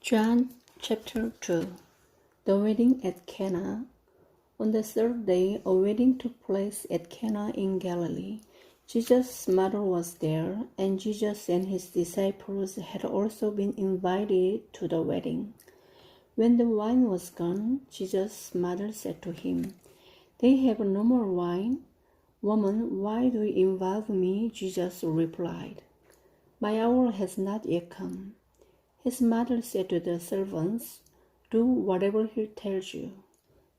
John chapter 2. The wedding at Cana. On the third day, a wedding took place at Cana in Galilee. Jesus' mother was there, and Jesus and his disciples had also been invited to the wedding. When the wine was gone, Jesus' mother said to him, "They have no more wine." "Woman, why do you involve me?" Jesus replied, "My hour has not yet come." His mother said to the servants, "Do whatever he tells you."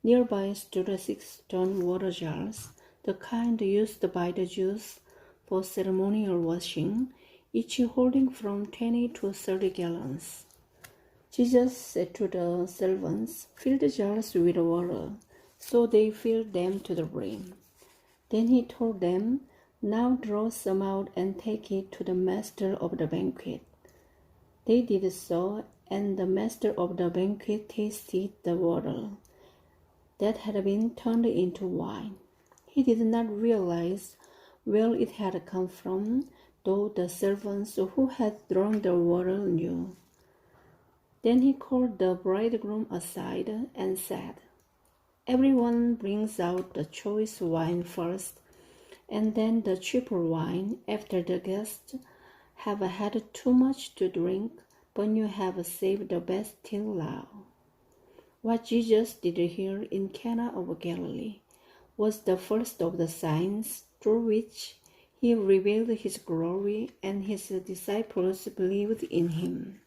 Nearby stood 6 stone water jars, the kind used by the Jews for ceremonial washing, each holding from 20 to 30 gallons. Jesus said to the servants, "Fill the jars with water." So they filled them to the brim. Then he told them, "Now draw some out and take it to the master of the banquet." They did so, and the master of the banquet tasted the water that had been turned into wine. He did not realize where it had come from, though the servants who had drawn the water knew. Then he called the bridegroom aside and said, "Everyone brings out the choice wine first, and then the cheaper wine after the guests have had too much to drink, but you have saved the best till now." What Jesus did here in Cana of Galilee was the first of the signs through which he revealed his glory, and his disciples believed in him.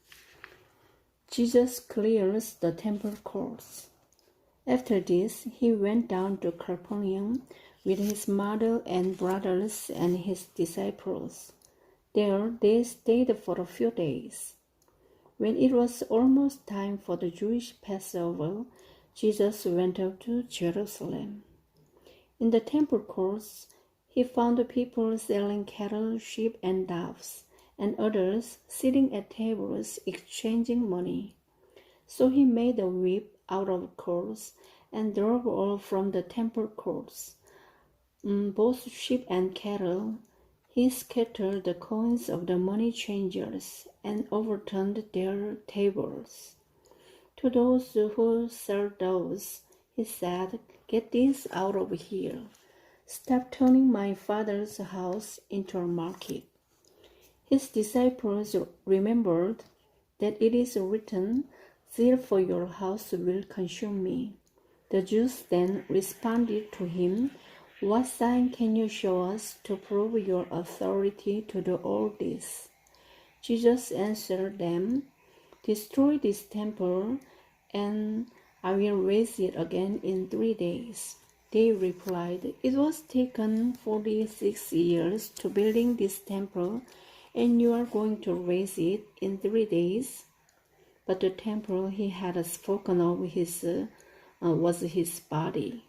Jesus clears the temple courts. After this, he went down to Capernaum with his mother and brothers and his disciples. There they stayed for a few days. When it was almost time for the Jewish Passover, Jesus went up to Jerusalem. In the temple courts, he found people selling cattle, sheep, and doves, and others sitting at tables exchanging money. So he made a whip out of cords and drove all from the temple courts, both sheep and cattle. He scattered the coins of the money changers and overturned their tables. To those who sold doves, he said, "Get this out of here. Stop turning my Father's house into a market." His disciples remembered that it is written, "Zeal for your house will consume me." The Jews then responded to him, "What sign can you show us to prove your authority to do all this?" Jesus answered them, "Destroy this temple, and I will raise it again in 3 days." They replied, "It was taken 46 years to building this temple, and you are going to raise it in 3 days? But the temple he had spoken of was his body.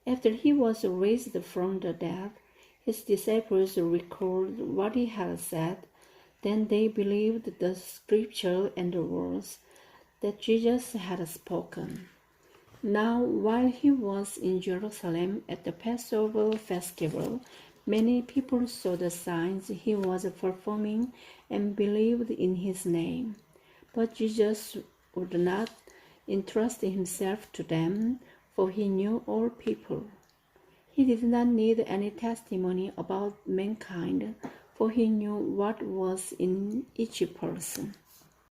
After he was raised from the dead, his disciples recalled what he had said. Then they believed the scripture and the words that Jesus had spoken. Now, while he was in Jerusalem at the Passover festival, many people saw the signs he was performing and believed in his name. But Jesus would not entrust himself to them, for he knew all people. He did not need any testimony about mankind, for he knew what was in each person.